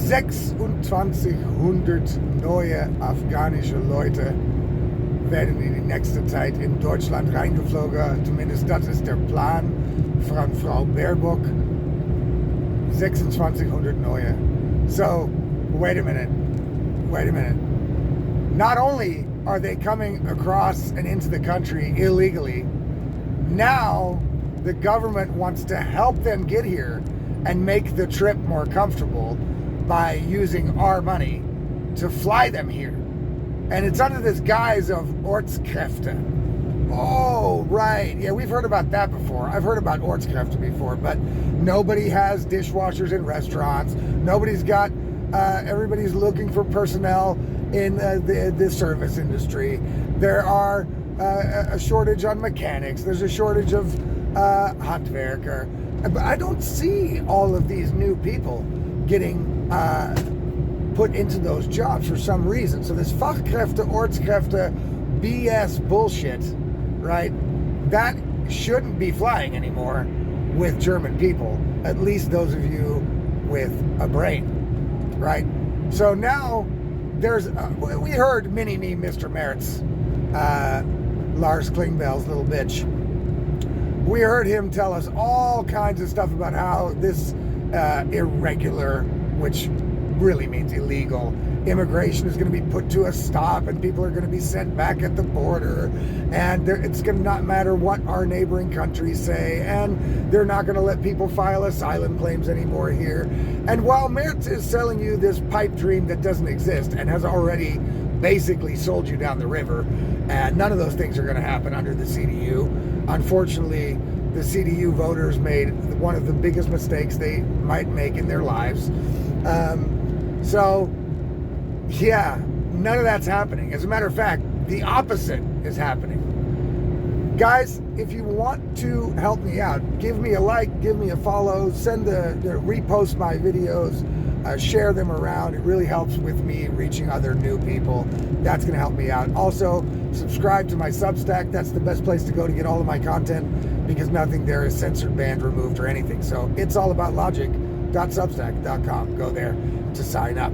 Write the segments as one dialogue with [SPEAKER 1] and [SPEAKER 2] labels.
[SPEAKER 1] 2600 neue afghanische Leute werden in die nächste Zeit in Deutschland reingeflogen. Zumindest das ist der Plan von Frau Baerbock. 2600 neue. So, wait a minute. Not only are they coming across and into the country illegally, now the government wants to help them get here and make the trip more comfortable by using our money to fly them here. And it's under this guise of Ortskräfte. Oh, right. Yeah, we've heard about that before. I've heard about Ortskräfte before, but nobody has dishwashers in restaurants. Nobody's got, everybody's looking for personnel in the service industry. There are a shortage on mechanics. There's a shortage of Handwerker. But I don't see all of these new people getting put into those jobs for some reason. So this Fachkräfte, Ortskräfte, BS bullshit, right? That shouldn't be flying anymore with German people. At least those of you with a brain, right? So now there's, we heard mini-me Mr. Mertz, Lars Klingbeil's little bitch. We heard him tell us all kinds of stuff about how this irregular, which really means illegal, immigration is going to be put to a stop and people are going to be sent back at the border, and it's going to not matter what our neighboring countries say, and they're not going to let people file asylum claims anymore here. And while Mertz is selling you this pipe dream that doesn't exist and has already basically sold you down the river, and none of those things are going to happen under the CDU. Unfortunately, the CDU voters made one of the biggest mistakes they might make in their lives. So, yeah, none of that's happening. As a matter of fact, the opposite is happening. Guys, if you want to help me out, give me a like, give me a follow, repost my videos, share them around. It really helps with me reaching other new people. That's going to help me out. Also, subscribe to my Substack. That's the best place to go to get all of my content, because nothing there is censored, banned, removed, or anything. So it's all about logic.substack.com. Go there to sign up.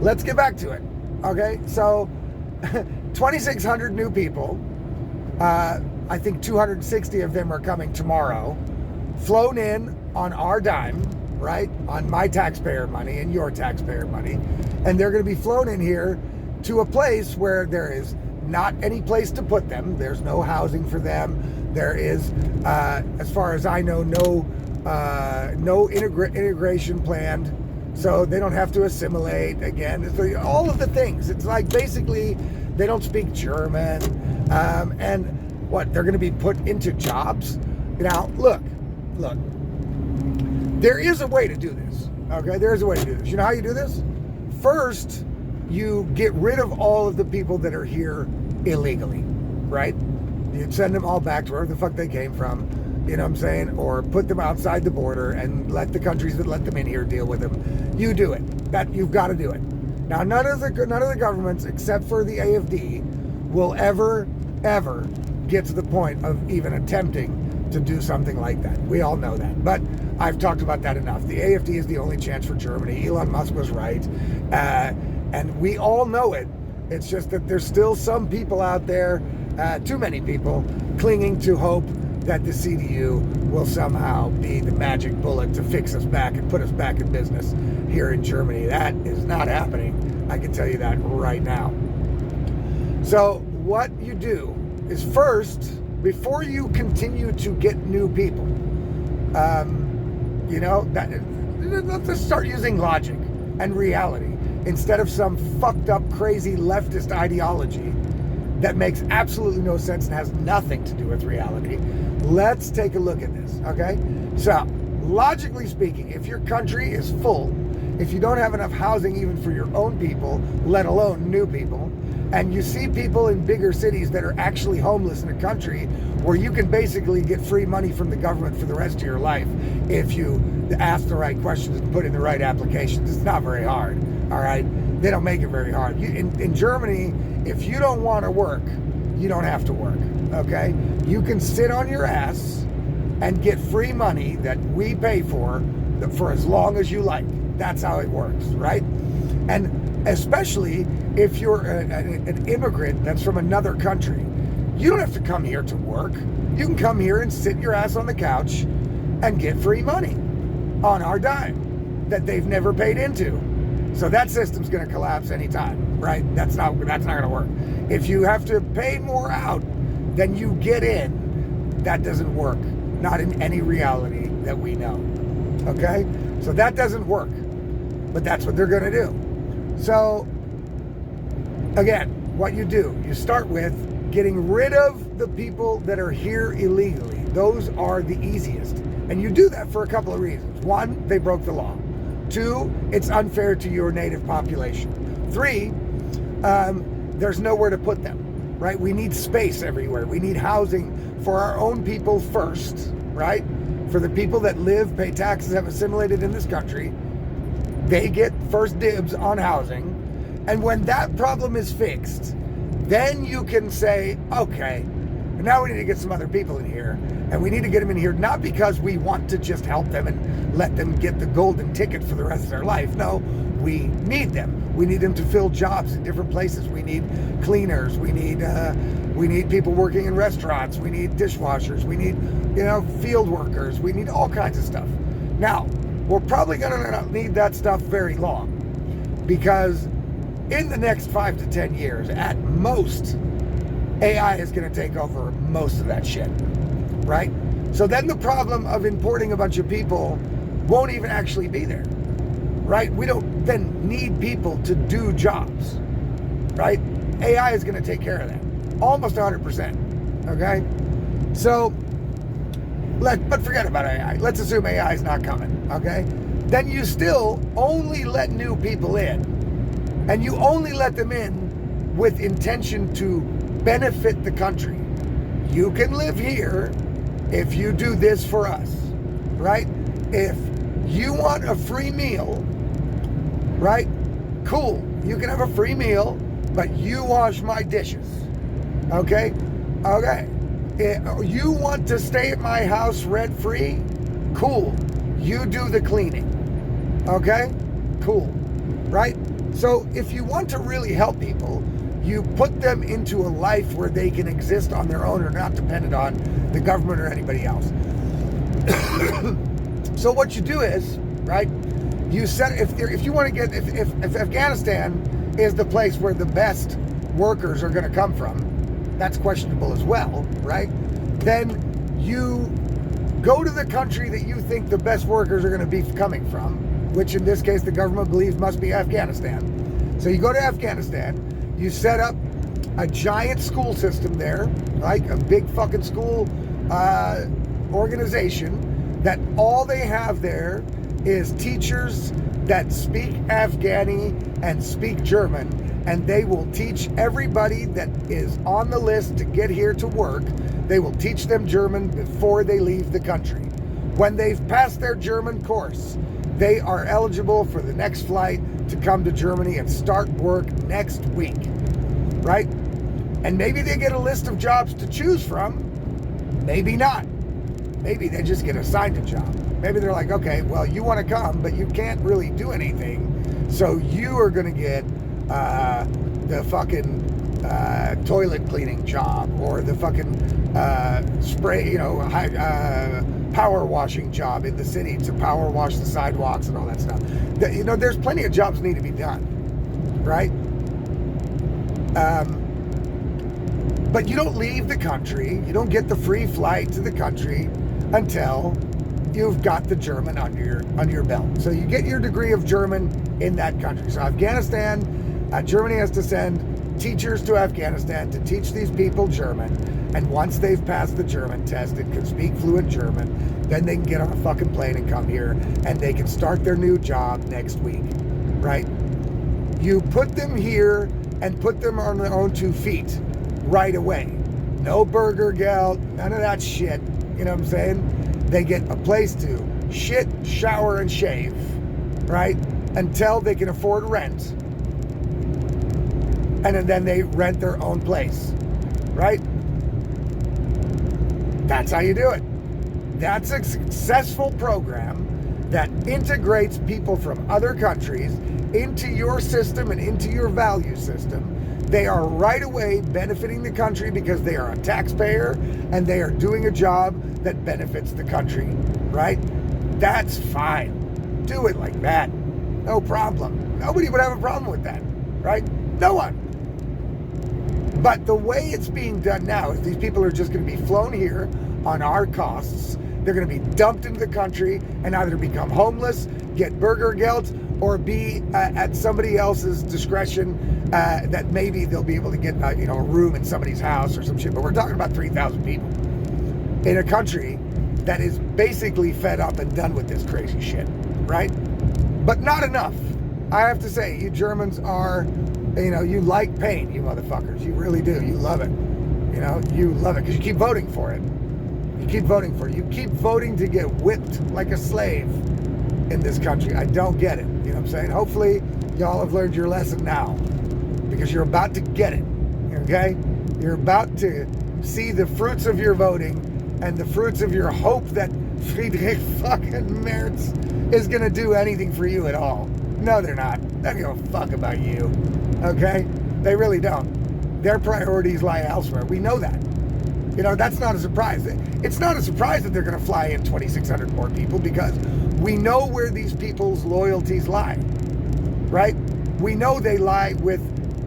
[SPEAKER 1] Let's get back to it. Okay, so 2,600 new people. I think 260 of them are coming tomorrow, flown in on our dime, right? On my taxpayer money and your taxpayer money. And they're going to be flown in here to a place where there is not any place to put them. There's no housing for them. There is, as far as I know, no integration planned. So they don't have to assimilate again. So all of the things. It's like basically they don't speak German. And what, they're going to be put into jobs? Now, look. There is a way to do this. Okay, there is a way to do this. You know how you do this? First, you get rid of all of the people that are here illegally, right? You send them all back to wherever the fuck they came from. You know what I'm saying? Or put them outside the border and let the countries that let them in here deal with them. You do it. That you've got to do it. Now, none of the governments, except for the AFD, will ever get to the point of even attempting to do something like that. We all know that. But I've talked about that enough. The AFD is the only chance for Germany. Elon Musk was right. And we all know it. It's just that there's still some people out there, too many people, clinging to hope that the CDU will somehow be the magic bullet to fix us back and put us back in business here in Germany. That is not happening. I can tell you that right now. So what you do is first, before you continue to get new people, let's just start using logic and reality instead of some fucked up, crazy leftist ideology that makes absolutely no sense and has nothing to do with reality. Let's take a look at this, okay? So, logically speaking, if your country is full, if you don't have enough housing even for your own people, let alone new people, and you see people in bigger cities that are actually homeless in a country where you can basically get free money from the government for the rest of your life if you ask the right questions and put in the right applications. It's not very hard, all right? They don't make it very hard. In Germany, if you don't want to work, you don't have to work, okay? You can sit on your ass and get free money that we pay for for as long as you like. That's how it works, right? And especially if you're an immigrant that's from another country, you don't have to come here to work. You can come here and sit your ass on the couch and get free money on our dime that they've never paid into. So that system's going to collapse anytime, right? That's not going to work. If you have to pay more out than you get in, that doesn't work. Not in any reality that we know. Okay? So that doesn't work. But that's what they're going to do. So, again, what you do, you start with getting rid of the people that are here illegally. Those are the easiest. And you do that for a couple of reasons. One, they broke the law. Two, it's unfair to your native population. Three, there's nowhere to put them, right? We need space everywhere. We need housing for our own people first, right? For the people that live, pay taxes, have assimilated in this country, they get first dibs on housing. And when that problem is fixed, then you can say, okay, now we need to get some other people in here. And we need to get them in here not because we want to just help them and let them get the golden ticket for the rest of their life. No, we need them. We need them to fill jobs in different places. We need cleaners. We need people working in restaurants. We need dishwashers. We need, field workers. We need all kinds of stuff. Now, we're probably going to not need that stuff very long, because in the next 5 to 10 years, at most, AI is going to take over most of that shit, right? So then the problem of importing a bunch of people won't even actually be there, right? We don't then need people to do jobs, right? AI is going to take care of that, almost 100%, okay? So, but forget about AI. Let's assume AI is not coming, okay? Then you still only let new people in, and you only let them in with intention to benefit the country. You can live here if you do this for us, right? If you want a free meal, right? Cool, you can have a free meal, but you wash my dishes, okay? Okay. You want to stay at my house rent-free? Cool, you do the cleaning, okay? Cool, right? So if you want to really help people, you put them into a life where they can exist on their own or not dependent on the government or anybody else. So what you do is, right, you set, if you want to get, if Afghanistan is the place where the best workers are going to come from, that's questionable as well, right? Then you go to the country that you think the best workers are going to be coming from, which in this case the government believes must be Afghanistan. So you go to Afghanistan, you set up a giant school system there, like a big fucking school organization, that all they have there is teachers that speak Afghani and speak German, and they will teach everybody that is on the list to get here to work, they will teach them German before they leave the country. When they've passed their German course, they are eligible for the next flight to come to Germany and start work next week, right? And maybe they get a list of jobs to choose from, maybe not. Maybe they just get assigned a job. Maybe they're like, okay, well, you want to come, but you can't really do anything, so you are going to get the fucking toilet cleaning job, or the fucking spray, power washing job in the city to power wash the sidewalks and all that stuff. There's plenty of jobs need to be done, right? But you don't leave the country. You don't get the free flight to the country until you've got the German under your belt. So you get your degree of German in that country. So Afghanistan, Germany has to send teachers to Afghanistan to teach these people German. And once they've passed the German test and can speak fluent German, then they can get on a fucking plane and come here, and they can start their new job next week, right? You put them here and put them on their own 2 feet right away. No burger geld, none of that shit. You know what I'm saying? They get a place to shit, shower, and shave, right? Until they can afford rent. And then they rent their own place, right? That's how you do it. That's a successful program that integrates people from other countries into your system and into your value system, they are right away benefiting the country because they are a taxpayer and they are doing a job that benefits the country, right? That's fine. Do it like that. No problem. Nobody would have a problem with that, right? No one. But the way it's being done now is these people are just going to be flown here on our costs. They're going to be dumped into the country and either become homeless, get burger geld, or be at somebody else's discretion that maybe they'll be able to get a room in somebody's house or some shit. But we're talking about 3,000 people in a country that is basically fed up and done with this crazy shit, right? But not enough. I have to say, you Germans are, you like pain, you motherfuckers. You really do. You love it. You love it because you keep voting for it. You keep voting for it. You keep voting to get whipped like a slave in this country. I don't get it. You know what I'm saying? Hopefully, y'all have learned your lesson now because you're about to get it. Okay? You're about to see the fruits of your voting and the fruits of your hope that Friedrich fucking Merz is going to do anything for you at all. No, they're not. They don't give a fuck about you. Okay? They really don't. Their priorities lie elsewhere. We know that. That's not a surprise. It's not a surprise that they're going to fly in 2,600 more people because we know where these people's loyalties lie, right? We know they lie with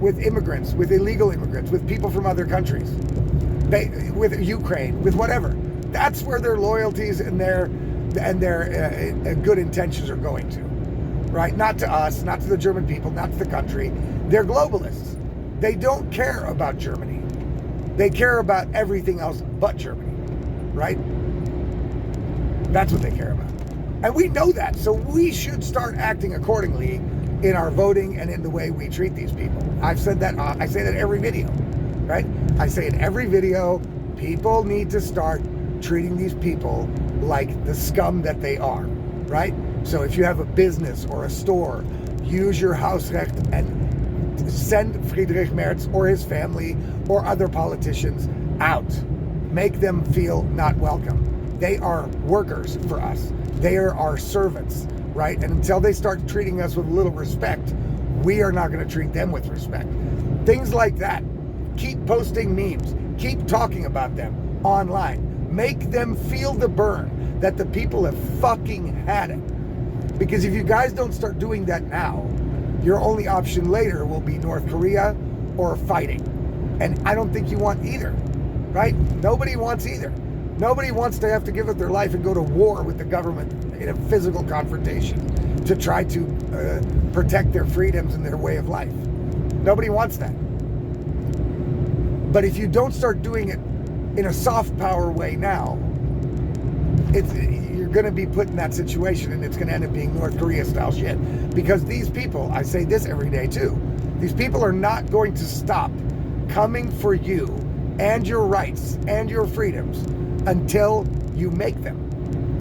[SPEAKER 1] immigrants, with illegal immigrants, with people from other countries, with Ukraine, with whatever. That's where their loyalties and their good intentions are going to, right? Not to us, not to the German people, not to the country. They're globalists. They don't care about Germany. They care about everything else but Germany, right? That's what they care about. And we know that, so we should start acting accordingly in our voting and in the way we treat these people. I've said that, I say that every video, right? I say in every video, people need to start treating these people like the scum that they are, right? So if you have a business or a store, use your Hausrecht and send Friedrich Merz or his family or other politicians out. Make them feel not welcome. They are workers for us. They are our servants, right? And until they start treating us with a little respect, we are not going to treat them with respect. Things like that. Keep posting memes. Keep talking about them online. Make them feel the burn that the people have fucking had it. Because if you guys don't start doing that now, your only option later will be North Korea or fighting. And I don't think you want either, right? Nobody wants either. Nobody wants to have to give up their life and go to war with the government in a physical confrontation to try to protect their freedoms and their way of life. Nobody wants that. But if you don't start doing it in a soft power way now, you're going to be put in that situation and it's going to end up being North Korea style shit. Because these people, I say this every day too, these people are not going to stop coming for you and your rights and your freedoms until you make them,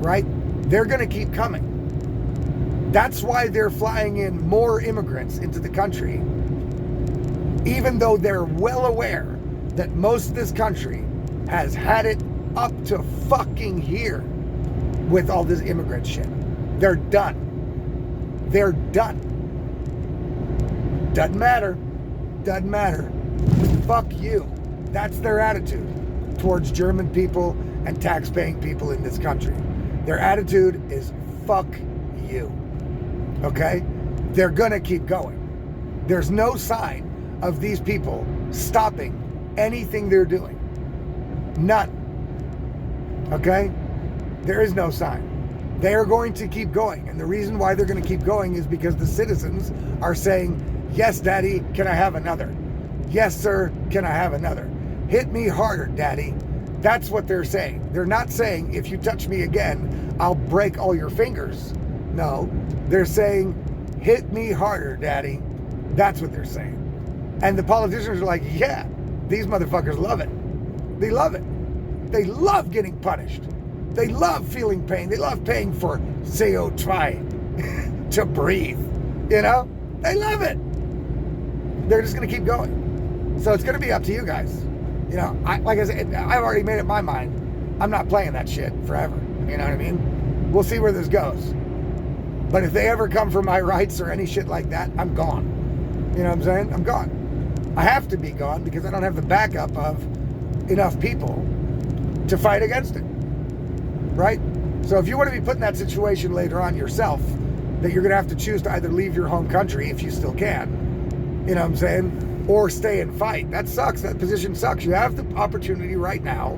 [SPEAKER 1] right? They're going to keep coming. That's why they're flying in more immigrants into the country, even though they're well aware that most of this country has had it up to fucking here with all this immigrant shit. They're done. They're done. Doesn't matter. Doesn't matter. Fuck you. That's their attitude towards German people and tax-paying people in this country. Their attitude is fuck you. Okay? They're gonna keep going. There's no sign of these people stopping anything they're doing. None. Okay? There is no sign. They are going to keep going. And the reason why they're going to keep going is because the citizens are saying, yes, Daddy, can I have another? Yes, sir, can I have another? Hit me harder, Daddy. That's what they're saying. They're not saying, if you touch me again, I'll break all your fingers. No, they're saying, hit me harder, Daddy. That's what they're saying. And the politicians are like, yeah, these motherfuckers love it. They love it. They love getting punished. They love feeling pain. They love paying for CO2 to breathe. They love it. They're just going to keep going. So it's going to be up to you guys. Like I said, I've already made up my mind. I'm not playing that shit forever. You know what I mean? We'll see where this goes. But if they ever come for my rights or any shit like that, I'm gone. You know what I'm saying? I'm gone. I have to be gone because I don't have the backup of enough people to fight against it. Right? So if you want to be put in that situation later on yourself, that you're going to have to choose to either leave your home country, if you still can, you know what I'm saying, or stay and fight. That sucks. That position sucks. You have the opportunity right now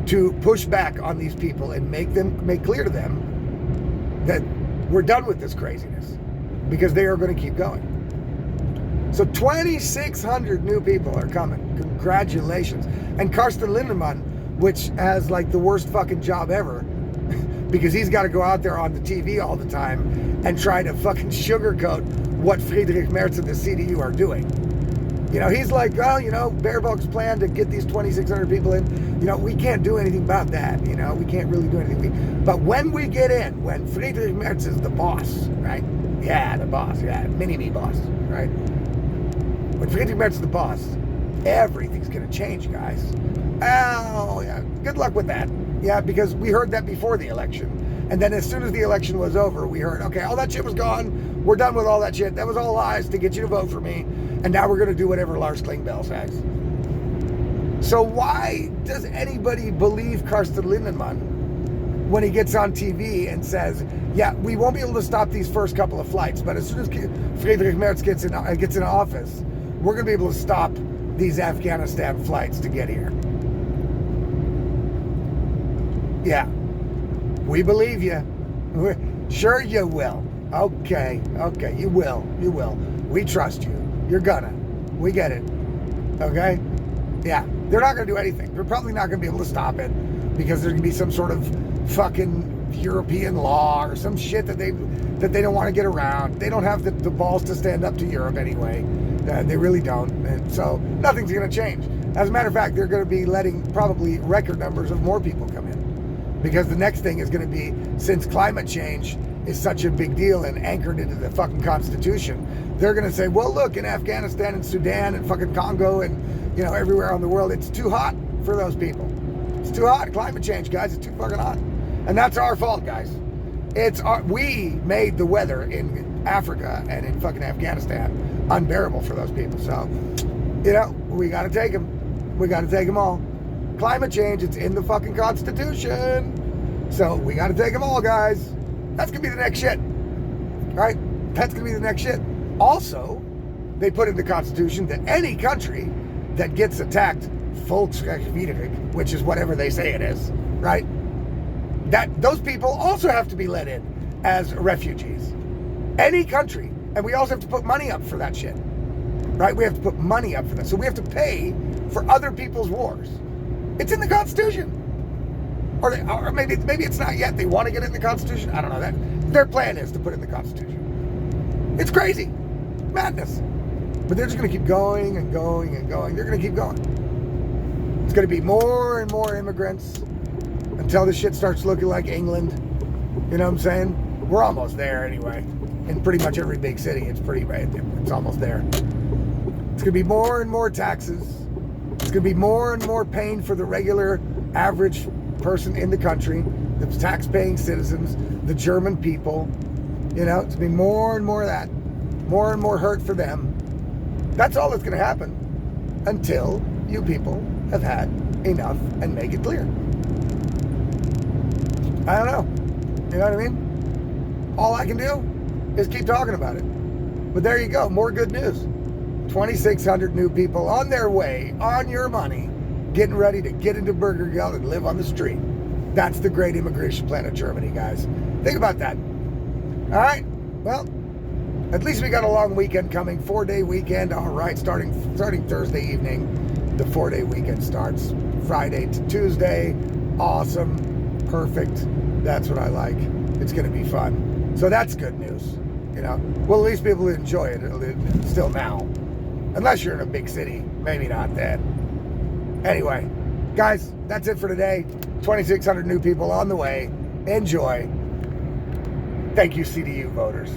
[SPEAKER 1] to push back on these people and make clear to them that we're done with this craziness, because they are going to keep going. So 2,600 new people are coming. Congratulations. And Karsten Lindemann, which has like the worst fucking job ever, because he's got to go out there on the TV all the time and try to fucking sugarcoat what Friedrich Merz and the CDU are doing. You know, he's like, well, you know, Baerbock's plan to get these 2,600 people in, you know, we can't do anything about that. You know, we can't really do anything. But when we get in, when Friedrich Merz is the boss, right? Yeah, the boss. Yeah, mini-me boss, right? When Friedrich Merz is the boss, everything's going to change, guys. Oh, yeah. Good luck with that. Yeah, because we heard that before the election. And then as soon as the election was over, we heard, okay, all that shit was gone. We're done with all that shit. That was all lies to get you to vote for me. And now we're going to do whatever Lars Klingbeil says. So why does anybody believe Karsten Lindemann when he gets on TV and says, yeah, we won't be able to stop these first couple of flights, but as soon as Friedrich Merz gets in office, we're going to be able to stop these Afghanistan flights to get here. Yeah, we believe you. Sure you will. Okay, you will. We trust you. You're gonna. We get it. Okay? Yeah, they're not gonna do anything. They're probably not gonna be able to stop it because there's gonna be some sort of fucking European law or some shit that they don't want to get around. They don't have the balls to stand up to Europe anyway. They really don't. And so nothing's gonna change. As a matter of fact, they're gonna be letting probably record numbers of more people come in. Because the next thing is going to be, since climate change is such a big deal and anchored into the fucking Constitution, they're going to say, well, look, in Afghanistan and Sudan and fucking Congo and, you know, everywhere around the world, it's too hot for those people. It's too hot. Climate change, guys, it's too fucking hot. And that's our fault, guys. We made the weather in Africa and in fucking Afghanistan unbearable for those people. So, you know, we got to take them. We got to take them all. Climate change, it's in the fucking Constitution. So we got to take them all, guys. That's going to be the next shit. Right? That's going to be the next shit. Also, they put in the Constitution that any country that gets attacked, Volksrechtswidrig, which is whatever they say it is, right? That those people also have to be let in as refugees. Any country. And we also have to put money up for that shit. Right? We have to put money up for that. So we have to pay for other people's wars. It's in the Constitution. Or maybe it's not yet. They want to get it in the Constitution. I don't know. That their plan is to put it in the Constitution. It's crazy. Madness. But they're just going to keep going and going and going. They're going to keep going. It's going to be more and more immigrants until this shit starts looking like England. You know what I'm saying? We're almost there anyway. In pretty much every big city, it's almost there. It's going to be more and more taxes. It's going to be more and more pain for the regular, average person in the country, the tax-paying citizens, the German people. You know, it's going to be more and more of that. More and more hurt for them. That's all that's going to happen until you people have had enough and make it clear. I don't know. You know what I mean? All I can do is keep talking about it. But there you go. More good news. 2,600 new people on their way, on your money, getting ready to get into Burger Geld and live on the street. That's the great immigration plan of Germany, guys. Think about that. All right. Well, at least we got a long weekend coming. 4-day weekend. All right. Starting Thursday evening, the 4-day weekend starts. Friday to Tuesday. Awesome. Perfect. That's what I like. It's going to be fun. So that's good news. You know, well, at least people enjoy it still now. Unless you're in a big city. Maybe not then. Anyway, guys, that's it for today. 2,600 new people on the way. Enjoy. Thank you, CDU voters.